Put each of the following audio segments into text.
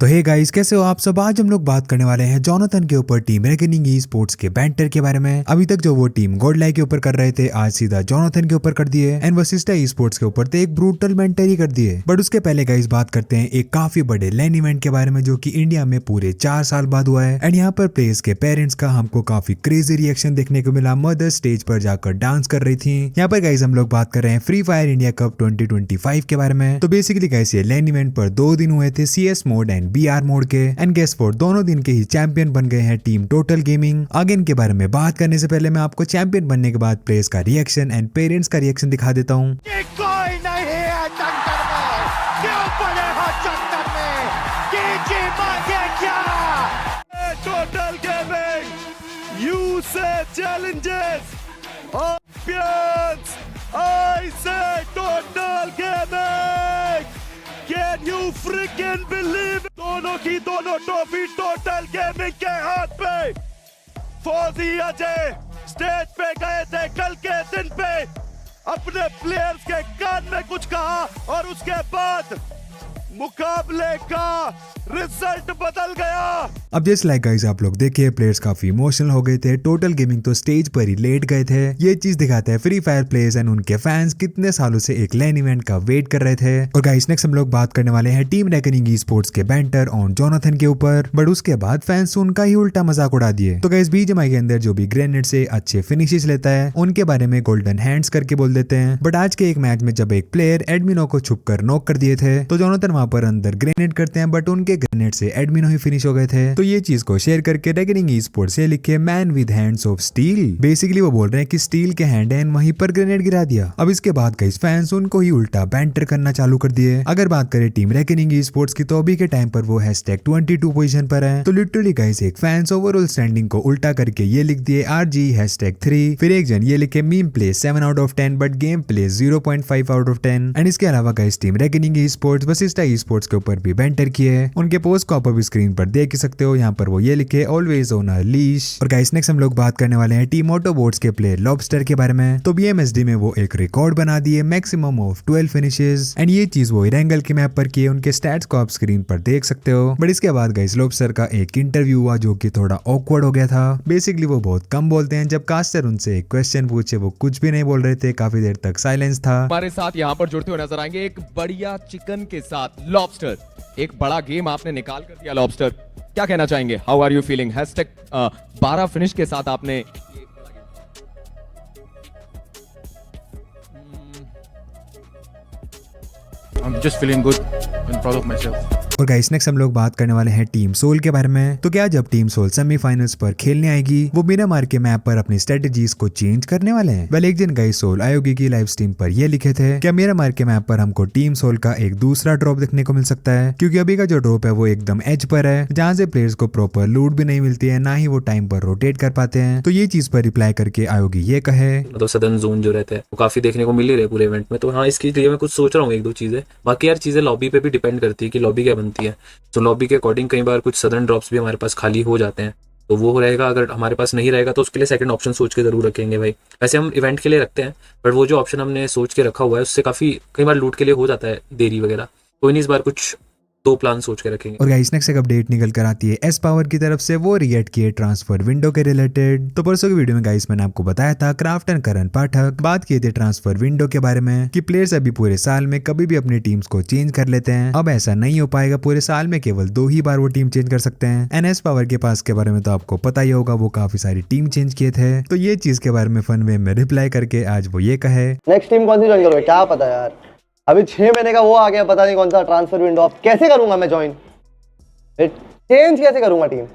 तो hey guys, कैसे हो आप सब। आज हम लोग बात करने वाले हैं जोनाथन के ऊपर टीम रेकनिंग ई स्पोर्ट्स के बैंटर के बारे में। अभी तक जो वो टीम गॉडलाइक के ऊपर कर रहे थे, आज सीधा जोनाथन के ऊपर कर दिए एंड वशिष्ठा ई स्पोर्ट्स के ऊपर तो एक ब्रूटल मेंटर ही कर दिए। बट उसके पहले गाइस बात करते हैं एक काफी बड़े लैन इवेंट के बारे में जो कि इंडिया में पूरे 4 साल बाद हुआ है। एंड यहाँ पर प्लेयर्स के पेरेंट्स का हमको काफी क्रेजी रिएक्शन देखने को मिला। मदर स्टेज पर जाकर डांस कर रही थी। यहाँ पर गाइस हम लोग बात कर रहे हैं फ्री फायर इंडिया कप 2025 के बारे में। तो बेसिकली गाइस ये लैन इवेंट पर 2 दिन हुए थे, CS mode and BR mode के। एंड गेस फॉर दोनों दिन के ही चैंपियन बन गए हैं टीम टोटल गेमिंग। आगे इनके बारे में बात करने से पहले मैं आपको चैंपियन बनने के बाद प्लेयर्स का रिएक्शन एंड पेरेंट्स का रिएक्शन दिखा देता हूँ। कोई नहीं है टक्कर में, क्यों पड़े हो चक्कर में, कीजिए मांगे क्या। टोटल गेमिंग यू से चैलेंजेस चैंपियंस, आई से total gaming. Can you fricking believe, दोनों की दोनों ट्रॉफी टोटल गेमिंग के हाथ पे। फौजी अजय स्टेज पे गए थे कल के दिन पे, अपने प्लेयर्स के कान में कुछ कहा और उसके बाद मुकाबले का रिजल्ट बदल गया। अब जैसे लाइक गाइस आप लोग देखिए, प्लेयर्स काफी इमोशनल हो गए थे। टोटल गेमिंग तो स्टेज पर ही लेट गए थे। ये चीज दिखाता है फ्री फायर प्लेयर्स एंड उनके फैंस कितने सालों से एक लैन इवेंट का वेट कर रहे थे। और गाइस नेक्स्ट हम लोग बात करने वाले हैं टीम रेकनिंग ई स्पोर्ट्स के बैंटर ऑन जोनाथन के ऊपर। बट उसके बाद फैंस उनका ही उल्टा मजाक उड़ा दिए। तो गाइस BGMI के अंदर जो भी ग्रेनेड से अच्छे फिनिशेस लेता है उनके बारे में गोल्डन हैंड्स करके बोल देते हैं। बट आज के एक मैच में जब एक प्लेयर एडमिनो को छुप कर नॉक कर दिए थे तो जोनाथन वहां पर अंदर ग्रेनेड करते हैं, बट उनके ग्रेनेड से एडमिनो ही फिनिश हो गए थे। तो ये चीज को शेयर करके रेकनिंग ई स्पोर्ट्स से लिखे man with hands of steel. Basically वो बोल रहे हैं कि स्टील के हैंड एंड वहीं पर ग्रेनेड गिरा दिया। अब इसके बाद कई फैंस उनको ही उल्टा बैंटर करना चालू कर दिए। अगर बात करें टीम रेकनिंग ई स्पोर्ट्स की तो अभी के टाइम पर वो #22 पोजीशन पर है। तो लिटरली गाइस एक फैंस ओवरऑल स्टैंडिंग को उल्टा करके ये लिख दिए RG #3। फिर एक जन ये लिखे meme play 7 out of 10 but game play 0.5 out of 10। And इसके अलावा guys team reckoning e sports Vashishtha e sports के ऊपर भी बैंटर किए हैं। उनके पोस्ट को आप अभी स्क्रीन पर देख ही सकते हो। यहाँ पर वो ये लिखे ऑलवेज ऑन अ लीश। और गाइस नेक्स्ट हम लोग बात करने वाले हैं टीम ऑटोबोट्स के प्लेयर लॉबस्टर के बारे में। तो BMSD में वो एक रिकॉर्ड बना दिए मैक्सिमम ऑफ 12 फिनिशेस। एंड ये चीज वो इरेंगल के मैप पर किए। उनके स्टैट्स को आप स्क्रीन पर देख सकते हो। बट इसके बाद गाइस लॉबस्टर का एक इंटरव्यू हुआ जो कि थोड़ा ऑकवर्ड हो गया था। बेसिकली वो बहुत कम बोलते हैं। जब कास्टर उनसे एक क्वेश्चन पूछे वो कुछ भी नहीं बोल रहे थे। काफी देर तक साइलेंस था। हमारे साथ यहाँ पर जुड़ते हुए नजर आएंगे एक बढ़िया चिकन के साथ लॉबस्टर। एक बड़ा गेम आपने निकाल कर दिया लॉबस्टर, क्या कहना चाहेंगे? How are you feeling? #12 finish के साथ आपने I'm just feeling good and proud of myself. और गाइस नेक्स्ट हम लोग बात करने वाले हैं टीम सोल के बारे में। तो क्या जब टीम सोल सेमीफाइनल्स पर खेलने आएगी वो मिरामार के मैप पर अपनी स्ट्रेटजीज को चेंज करने वाले हैं? वेल एक दिन गाइस सोल आयोगी की लाइव स्ट्रीम पर ये लिखे थे क्या मिरामार के मैप पर हमको टीम सोल का एक दूसरा ड्रॉप देखने को मिल सकता है, क्योंकि अभी का जो ड्रॉप है वो एकदम एज पर है जहाँ से प्लेयर्स को प्रॉपर लूट भी नहीं मिलती है, ना ही वो टाइम पर रोटेट कर पाते हैं। तो ये चीज पर रिप्लाई करके आयोगी ये कहे तो सदर्न जोन जो रहता है वो काफी देखने को मिल ही रहे पूरे इवेंट में। तो हाँ, इसके लिए मैं कुछ सोच रहा हूँ 1-2 चीजें। बाकी यार चीजें लॉबी पे भी डिपेंड करती है कि लॉबी क्या बनती है। तो लॉबी के अकॉर्डिंग कई बार कुछ सदर्न ड्रॉप्स भी हमारे पास खाली हो जाते हैं, तो वो रहेगा। अगर हमारे पास नहीं रहेगा तो उसके लिए सेकंड ऑप्शन सोच के जरूर रखेंगे भाई। वैसे हम इवेंट के लिए रखते हैं, बट वो जो ऑप्शन हमने सोच के रखा हुआ है उससे काफी कई बार लूट के लिए हो जाता है देरी वगैरह। कोई नहीं, इस बार कुछ 2 प्लान सोच के रखेंगे। और गाइस नेक्स्ट एक अपडेट निकल कर आती है एस पावर की तरफ से। वो रिएक्ट किए ट्रांसफर विंडो के रिलेटेड। तो परसों की वीडियो में गाइस मैंने आपको बताया था क्राफ्ट एंड करण पाठक बात किए थे ट्रांसफर विंडो के बारे में कि प्लेयर्स अभी पूरे साल में कभी भी अपनी टीम्स को चेंज कर लेते हैं। अब ऐसा नहीं हो पाएगा, पूरे साल में केवल 2 ही बार वो टीम चेंज कर सकते हैं। एंड एस पावर के पास के बारे में तो आपको पता ही होगा, वो काफी सारी टीम चेंज किए थे। तो ये चीज के बारे में फन वे में रिप्लाई करके आज वो ये कहे नेक्स्ट टीम कौन सी ज्वाइन करोगे? क्या पता यार, अभी 6 महीने का वो आ गया, पता नहीं कौन सा ट्रांसफर विंडो। अब कैसे करूंगा मैं ज्वाइन? चेंज कैसे करूंगा टीम?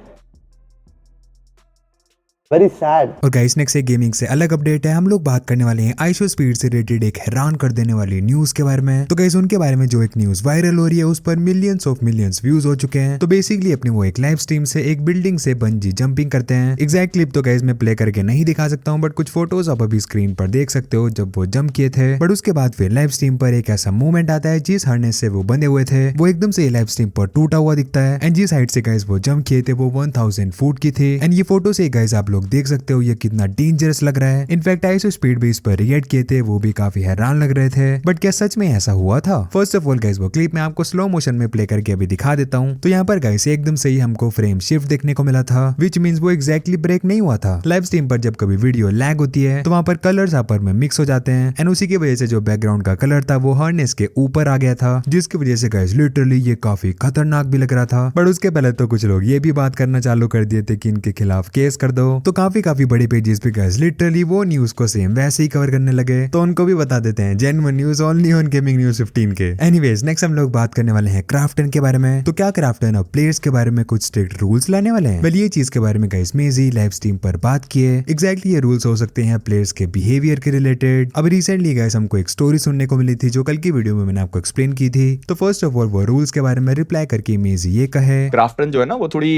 Very sad. और गाइस नेक्स्ट एक गेमिंग से अलग अपडेट है। हम लोग बात करने वाले हैं आईशो स्पीड से रिलेटेड एक हैरान कर देने वाली न्यूज के बारे में। तो गाइस उनके बारे में जो एक न्यूज वायरल हो रही है उस पर मिलियंस व्यूज हो चुके हैं। तो बेसिकली अपनी वो एक लाइव स्ट्रीम से एक बिल्डिंग से बंजी जंपिंग करते हैं। एग्जैक्ट क्लिप तो गाइस मैं प्ले करके नहीं दिखा सकता हूँ, बट कुछ फोटोज आप अभी स्क्रीन पर देख सकते हो जब वो जंप किए थे। बट उसके बाद फिर लाइव स्ट्रीम पर एक ऐसा मूवमेंट आता है जिस हार्नेस से वो बंधे हुए थे वो एकदम से लाइव स्ट्रीम पर टूटा हुआ दिखता है। एंड जिस हाइट से गाइस वो जंप किए थे वो 1000 फुट की थी। एंड ये फोटो से गाइस आप लोग लोग देख सकते हो ये कितना डेंजरस लग रहा है। इनफैक्ट आईएसओ स्पीड भी इस पर रिएक्ट किए थे, वो भी काफी हैरान लग रहे थे। बट क्या सच में ऐसा हुआ था? फर्स्ट ऑफ ऑल गाइस वो क्लिप मैं आपको स्लो मोशन में प्ले करके अभी दिखा देता हूँ। तो यहाँ पर गाइस एकदम सही हमको फ्रेम शिफ्ट देखने को मिला था, विच मीन्स वो एग्जैक्टली ब्रेक नहीं हुआ था। लाइव स्ट्रीम पर जब कभी वीडियो लैग होती है तो वहाँ पर कलर्स आपस में मिक्स हो जाते हैं एंड उसी की वजह से जो बैकग्राउंड का कलर था वो हार्नेस के ऊपर आ गया था, जिसकी वजह से गाइस लिटरली ये काफी खतरनाक भी लग रहा था। बट उसके पहले तो कुछ लोग ये भी बात करना चालू कर दिए थे कि इनके खिलाफ केस कर दो। तो काफी बड़े पेजेस पे गाइस लिटरली वो न्यूज को सेम वैसे ही कवर करने लगे। तो उनको भी बता देते हैं genuine news only on gaming news 15 के। एनीवेज नेक्स्ट हम लोग बात करने वाले हैं क्राफ्टन के बारे में। तो क्या क्राफ्टन अब प्लेयर्स के बारे में कुछ स्ट्रिक्ट रूल्स लाने वाले हैं? वेल ये चीज के बारे में गाइस मेजी लाइव स्ट्रीम पर बात किए। एग्जैक्टली ये रूल्स हो सकते हैं प्लेयर्स के बिहेवियर के रिलेटेड। अब रिसेंटली गाइस हमको एक स्टोरी सुनने को मिली थी जो कल की वीडियो में मैंने आपको एक्सप्लेन की थी। तो फर्स्ट ऑफ ऑल वो रूल्स के बारे में रिप्लाई करके मेजी ये कहे क्राफ्टन जो है ना वो थोड़ी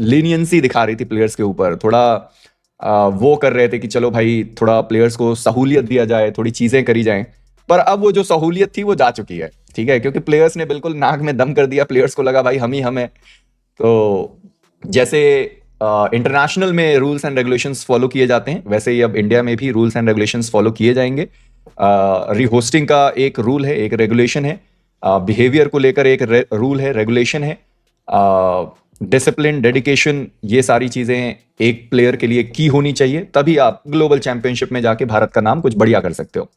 लीनियंसी दिखा रही थी प्लेयर्स के ऊपर, थोड़ा वो कर रहे थे कि चलो भाई थोड़ा प्लेयर्स को सहूलियत दिया जाए, थोड़ी चीजें करी जाएं। पर अब वो जो सहूलियत थी वो जा चुकी है, ठीक है, क्योंकि प्लेयर्स ने बिल्कुल नाक में दम कर दिया। प्लेयर्स को लगा भाई हम ही हम है। तो जैसे इंटरनेशनल में रूल्स एंड रेगुलेशंस फॉलो किए जाते हैं वैसे ही अब इंडिया में भी रूल्स एंड रेगुलेशंस फॉलो किए जाएंगे। रीहोस्टिंग का एक रूल है, एक रेगुलेशन है, बिहेवियर को लेकर एक रूल है, रेगुलेशन है, डिसिप्लिन, डेडिकेशन, ये सारी चीजें एक प्लेयर के लिए की होनी चाहिए, तभी आप ग्लोबल चैंपियनशिप में जाके भारत का नाम कुछ बढ़िया कर सकते हो।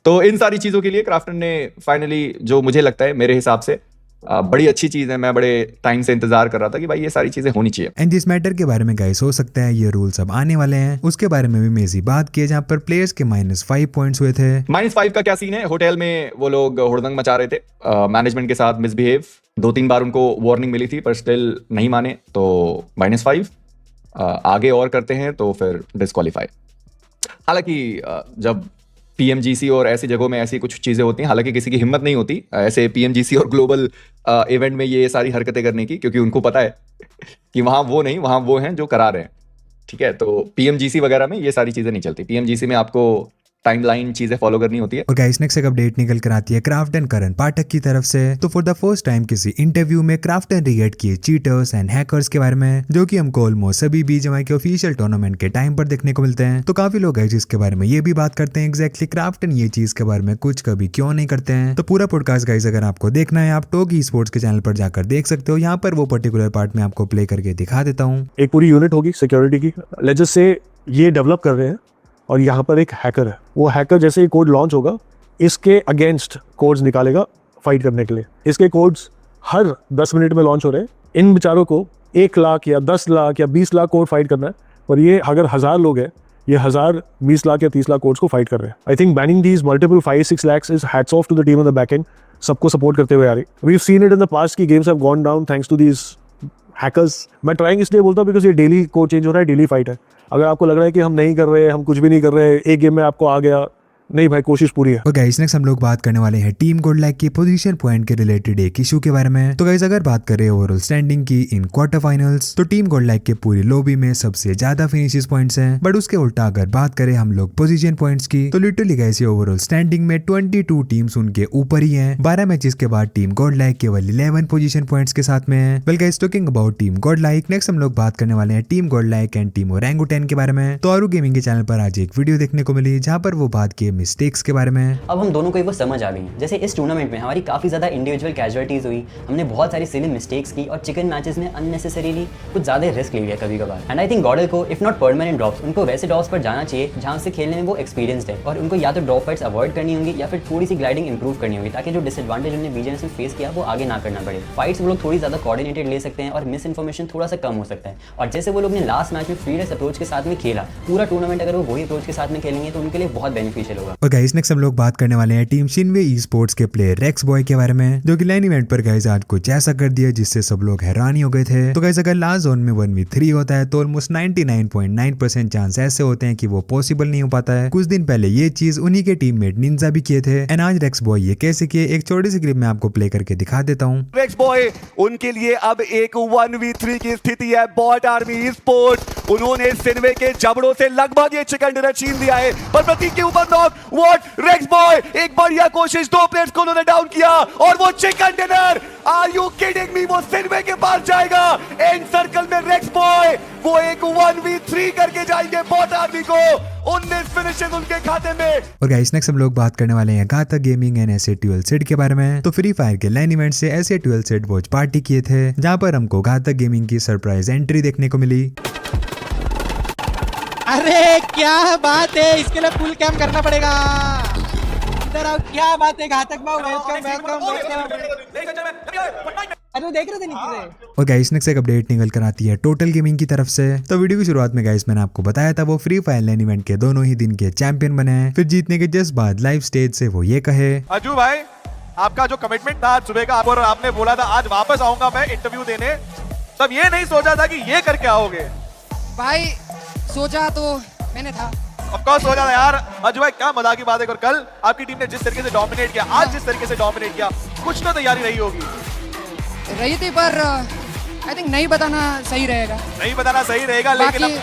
तो इन सारी चीजों के लिए क्राफ्टन ने फाइनली, जो मुझे लगता है मेरे हिसाब से बड़ी अच्छी चीज है, मैं बड़े टाइम से इंतजार कर रहा था कि भाई ये सारी चीजें होनी चाहिए। एंड जिस मैटर के बारे में गाइस हो सकता है ये रूल्स अब आने वाले हैं, उसके बारे में भी मेजी बात किए, जहां पर प्लेयर्स के -5 पॉइंट्स हुए थे। -5 का क्या सीन है? होटल में वो लोग हुड़दंग मचा रहे थे, मैनेजमेंट के साथ मिसबिहेव, 2-3 बार उनको वार्निंग मिली थी पर स्टिल नहीं माने, तो -5। आगे और करते हैं तो फिर डिस्क्वालीफाई। हालांकि जब पीएमजीसी और ऐसी जगहों में ऐसी कुछ चीजें होती हैं, हालांकि किसी की हिम्मत नहीं होती ऐसे पीएमजीसी और ग्लोबल इवेंट में ये सारी हरकतें करने की, क्योंकि उनको पता है कि वहां वो नहीं, वहां वो हैं जो करा रहे हैं, ठीक है। तो पीएमजीसी वगैरह में ये सारी चीजें नहीं चलती। पीएमजीसी में आपको टाइमलाइन चीजें फॉलो करनी होती है। और गाइस नेक्स्ट एक अपडेट निकल कर आती है क्राफ्टन करण पाठक की तरफ से। तो फॉर द फर्स्ट टाइम किसी इंटरव्यू में क्राफ्टन रिएक्ट किए चीटर्स एंड हैकर्स के बारे में, जो कि हमको ऑलमोस्ट सभी बीजीएमआई के ऑफिशियल टूर्नामेंट के टाइम पर देखने को मिलते हैं। तो काफी लोग गाइस इसके बारे में ये भी बात करते हैं एग्जैक्टली क्राफ्टन ये चीज के बारे में कुछ कभी क्यों नहीं करते हैं। तो पूरा पॉडकास्ट गाइस अगर आपको देखना है आप टोग स्पोर्ट्स के चैनल पर जाकर देख सकते हो। यहाँ पर वो पर्टिकुलर पार्ट में आपको प्ले करके दिखा देता हूँ। एक पूरी यूनिट होगी सिक्योरिटी की, लेट्स जस्ट से ये डेवलप कर रहे हैं और यहाँ पर एक हैकर है। वो हैकर जैसे ही कोड लॉन्च होगा इसके अगेंस्ट कोड्स निकालेगा फाइट करने के लिए। इसके कोड्स हर 10 मिनट में लॉन्च हो रहे हैं। इन बेचारों को 1 लाख या 10 लाख या 20 लाख कोड फाइट करना है, और ये अगर 1000 लोग हैं, ये 1000 20 लाख या 30 लाख कोड्स को फाइट कर रहे हैं। I think banning these multiple 5-6 lakhs is hats off to the team on the back end, सबको सपोर्ट करते हुए आ रही। We have seen it in the past की games have gone down thanks to these hackers. मैं trying इसलिए बोलता हूँ बिकॉज ये डेली कोड चेंज हो रहा है, डेली फाइट है। अगर आपको लग रहा है कि हम नहीं कर रहे, हम कुछ भी नहीं कर रहे, एक गेम में आपको आ गया, नहीं भाई कोशिश पूरी है। और गाइस नेक्स्ट हम लोग बात करने वाले हैं टीम गोल्डलैक की पोजीशन पॉइंट के रिलेटेड एक इशू के बारे में। तो गाइस अगर बात करें ओवरऑल स्टैंडिंग की इन क्वार्टर फाइनल्स, तो टीम गोल्डलैक के पूरी लॉबी में सबसे ज्यादा फिनिशेस पॉइंट्स हैं। बट उसके उल्टा अगर बात करें हम लोग पोजीशन पॉइंट्स की, तो लिटरली गाइस ये ओवरऑल स्टैंडिंग में 22 टीम्स उनके ऊपर ही हैं। 12 मैचेस के बाद टीम गोल्डलैक केवल 11 पोजीशन पॉइंट्स के साथ में है। Well guys talking about team Godlike, next हम लोग बात करने वाले हैं team Godlike and team Orangutan के बारे में। तो आरू गेमिंग के चैनल पर आज एक वीडियो देखने को मिली जहां पर वो बात किए मिस्टेक्स के बारे में। अब हम दोनों को वो समझ आ गई है। जैसे इस टूर्नामेंट में हमारी काफ़ी ज़्यादा इंडिविजुअल कैजुअलिटीज़ हुई, हमने बहुत सारी सिली मिस्टेक्स की और चिकन मैचेस में अननेसेसरीली कुछ ज़्यादा रिस्क ले लिया कभी कभार। एंड आई थिंक गॉडल को इफ नॉट परमानेंट ड्रॉप्स, उनको वैसे ड्रॉप्स पर जाना चाहिए जहाँ से खेलने में वो एक्सपीरियंसड है, और उनको या तो ड्रॉप फाइट्स अवॉइड करनी होंगी या फिर थोड़ी सी ग्लाइडिंग इंप्रूव करनी होगी, ताकि जो डिसएडवांटेज उन्हें बीजीएमआई में फेस किया वो आगे ना करना पड़े। फाइट्स वो लोग थोड़ी ज़्यादा कोऑर्डिनेटेड ले सकते हैं और मिस इन्फॉर्मेशन थोड़ा सा कम हो सकता है। और जैसे वो लोग ने लास्ट मैच में फ्री रेस अप्रोच के साथ में खेला, पूरा टूर्नामेंट अगर वो वही अप्रोच के साथ में खेलेंगे तो उनके लिए बहुत बेनिफिशियल होगा। और गाइस नेक्स्ट हम लोग बात करने वाले हैं टीम शिनवे ई स्पोर्ट्स के प्लेयर रेक्स बॉय के बारे में, जो कि लाइन इवेंट पर गाइस आज कुछ ऐसा कर दिया जिससे सब लोग हैरान ही हो गए थे। तो गाइस अगर लास्ट जोन में 1v3 होता है तो ऑलमोस्ट 99.9% चांस ऐसे होते हैं कि वो पॉसिबल नहीं हो पाता है। कुछ दिन पहले ये चीज उन्हीं के टीममेट निंजा भी किए थे। एंड आज रेक्स बॉय ये कैसे किए, एक छोटी सी क्लिप में आपको प्ले करके दिखा देता हूँ। रेक्स बॉय उनके लिए अब एक 1v3 की स्थिति है। बॉट आर्मी स्पोर्ट उन्होंने सिनवे के जबड़ों से लगभग ये चिकन डिनर छीन लिया है, पर प्रतीक के ऊपर नॉक। व्हाट रेक्स बॉय, एक बढ़िया कोशिश, 2 प्लेयर्स को उन्होंने डाउन किया और वो chicken dinner, are you kidding me, वो सिनवे के पास जाएगा। एंड सर्कल में रेक्स बॉय वो एक 1v3 करके जाएंगे बॉट आर्मी को। 19 फिनिशेस उनके खाते में। और गाइस नेक्स्ट हम लोग बात करने वाले हैं घातक गेमिंग एंड ऐसे 12 सेट के बारे में। तो फ्री फायर के लैन इवेंट से ऐसे 12 सेट वॉच पार्टी किए थे, जहां पर हमको घातक गेमिंग की सरप्राइज एंट्री देखने को मिली। अरे क्या बात है, इसके लिए फुल कैम करना पड़ेगा। इधर आओ, क्या बात है घातक भाव, वेलकम। अरे देख रहे थे नीचे से। और गाइस नेक्स्ट एक अपडेट निकल कर आती है टोटल गेमिंग की तरफ से। तो वीडियो की शुरुआत में गाइस मैंने आपको बताया था वो फ्री फायर लैन इवेंट के दोनों ही दिन के चैंपियन बने हैं। फिर जीतने के जस्ट बाद लाइव स्टेज से वो ये कहे, अजू भाई आपका जो कमिटमेंट था आज सुबह का, और आपने बोला था आज वापस आऊंगा मैं इंटरव्यू देने, तब ये नहीं सोचा था कि ये करके आओगे। भाई सोचा तो मैंने था, ऑफ कोर्स सोचा था यार। अजू भाई क्या मजा की बात है, और कल आपकी टीम ने जिस तरीके से डोमिनेट किया, आज जिस तरीके से डोमिनेट किया, कुछ तो तैयारी रही होगी। रही थी, पर आई थिंक नहीं बताना सही रहेगा। नहीं बताना सही रहेगा, लेकिन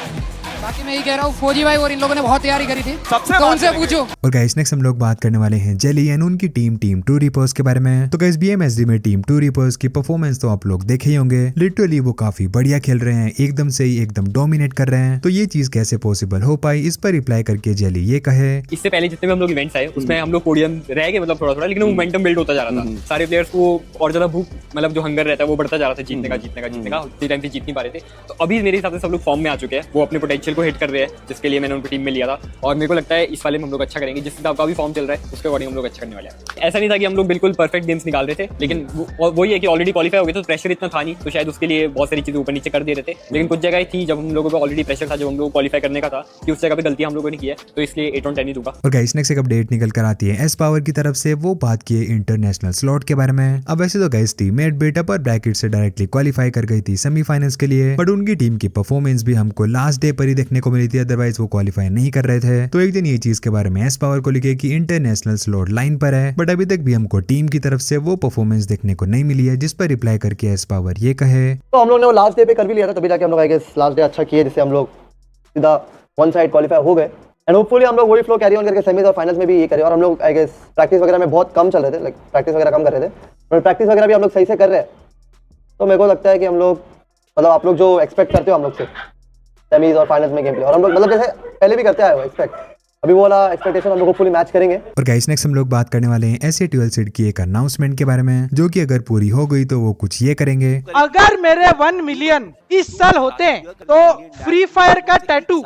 बाकी मैं ये कह रहा हूँ फौजी भाई और इन लोगों ने बहुत तैयारी करी थी, सबसे तो उनसे पूछो। और गाइस नेक्स्ट हम लोग बात करने वाले हैं जेली एंड उनकी टीम 2 रिपर्स के बारे में। तो गाइस बीएमएसडी में टीम 2 रिपर्स की परफॉर्मेंस तो आप लोग देखे ही होंगे। लिटरली वो काफी बढ़िया खेल रहे हैं, एकदम से ही एकदम डोमिनेट कर रहे हैं। तो ये चीज कैसे पॉसिबल हो पाई, इस पर रिप्लाई करके जेली ये कहे, इससे पहले जितने भी हम लोग इवेंट्स आए उसमें हम लोग पोडियम रह गए, मतलब थोड़ा लेकिन वो मोमेंटम बिल्ड होता जा रहा था। सारे प्लेयर्स को और ज्यादा भूख, मतलब जो हंगर रहता है वो बढ़ता जा रहा था, जीतने का उसी टाइम से जीत नहीं पा रहे थे। तो अभी मेरे हिसाब से सब लोग फॉर्म में आ चुके हैं, वो अपने पोटेंशियल को हिट कर रहे हैं, जिसके लिए मैंने उनको टीम में लिया था। और मेरे को लगता है इस वाले में हम लोग अच्छा करेंगे, जिस हिसाब का भी फॉर्म चल रहा है उसके अकॉर्डिंग हम लोग अच्छा करने वाले हैं। ऐसा नहीं था कि हम लोग बिल्कुल परफेक्ट गेम्स निकाल रहे थे, लेकिन वही है कि ऑलरेडी क्वालीफाई हो गए तो प्रेशर इतना था नहीं, तो शायद उसके लिए बहुत सारी चीजें ऊपर नीचे कर दे रहे थे। लेकिन कुछ जगह थी जब हम लोगों को ऑलरेडी प्रेशर था, जब हम लोग क्वालीफाई करने का था, कि उस जगह पे गलतियां हम लोगों ने की है, तो इसलिए 8 on 10 ही दूंगा। और गाइस नेक्स्ट एक अपडेट निकल कर आती है एस पावर की तरफ से। वो बात की इंटरनेशनल स्लॉट के बारे में। अब वैसे तो गाइस टीममेट बेटा पर ब्रैकेट से डायरेक्टली क्वालिफाई कर गई थी सेमीफाइनल्स के लिए, बट उनकी टीम की परफॉर्मेंस भी हमको लास्ट डे पर ही देखने को मिली थी, अदरवाइज वो क्वालिफाई नहीं कर रहे थे। तो एक दिन ये चीज के बारे में एस पावर को लिखे कि इंटरनेशनल स्लॉट लाइन पर है, बट अभी तक भी हमको टीम की तरफ से वो परफॉर्मेंस देखने को नहीं मिली है, जिस पर रिप्लाई करके एस पावर ये कहे, तो हम लोग ने वो लास्ट डे पे कर भी लिया था, तभी जाके हम लोग आई गेस लास्ट डे अच्छा किए, जिससे हम लोग सीधा वन साइड क्वालिफाई हो गए। एंड होपफुली हम लोग वही फ्लो कैरी ऑन करके सेमीज और फाइनल्स में भी ये करें। और हम लोग आई गेस प्रैक्टिस वगैरह में बहुत कम चल रहे थे, लाइक प्रैक्टिस वगैरह कम कर रहे थे, और प्रैक्टिस वगैरह भी हम लोग सही से कर रहे हैं। तो मेरे को लगता है कि हम लोग, मतलब आप लोग जो एक्सपेक्ट करते हो हम लोग से सेमीज और फाइनल्स में गेम प्ले, और हम लोग मतलब जैसे पहले भी करते आए हो एक्सपेक्ट, अभी वो वाला एक्सपेक्टेशन हम लोग फुली मैच करेंगे। और गाइस नेक्स्ट हम लोग बात करने वाले हैं ऐसे 12 सीट की एक अनाउंसमेंट के बारे में, जो कि अगर पूरी हो गई तो वो कुछ ये करेंगे। अगर मेरे 1 मिलियन इस साल होते हैं तो फ्री फायर का टैटू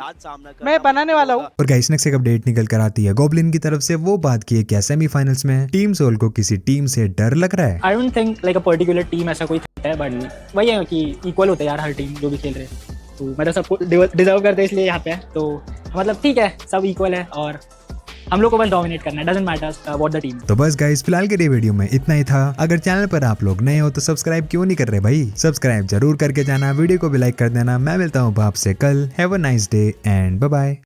मैं बनाने वाला हूँ। और गाइस नेक्स्ट एक अपडेट निकल कर आती है गोब्लिन की तरफ से। वो बात की है क्या सेमीफाइनल्स में टीम सोल को किसी टीम से डर लग रहा है। I don't think like a particular team ऐसा कोई है, बट वही है कि इक्वल होते हैं यार हर टीम जो भी खेल रहे हैं, तो मतलब सबको डिजर्व करते हैं, इसलिए यहाँ पे है। तो मतलब ठीक है, सब इक्वल है और हम लोग को बस डोमिनेट करना है, doesn't matter what the team. तो बस गाइस फिलहाल के लिए वीडियो में इतना ही था। अगर चैनल पर आप लोग नए हो तो सब्सक्राइब क्यों नहीं कर रहे भाई, सब्सक्राइब जरूर करके जाना, वीडियो को भी लाइक कर देना। मैं मिलता हूँ आपसे कल। Have a nice day and bye bye.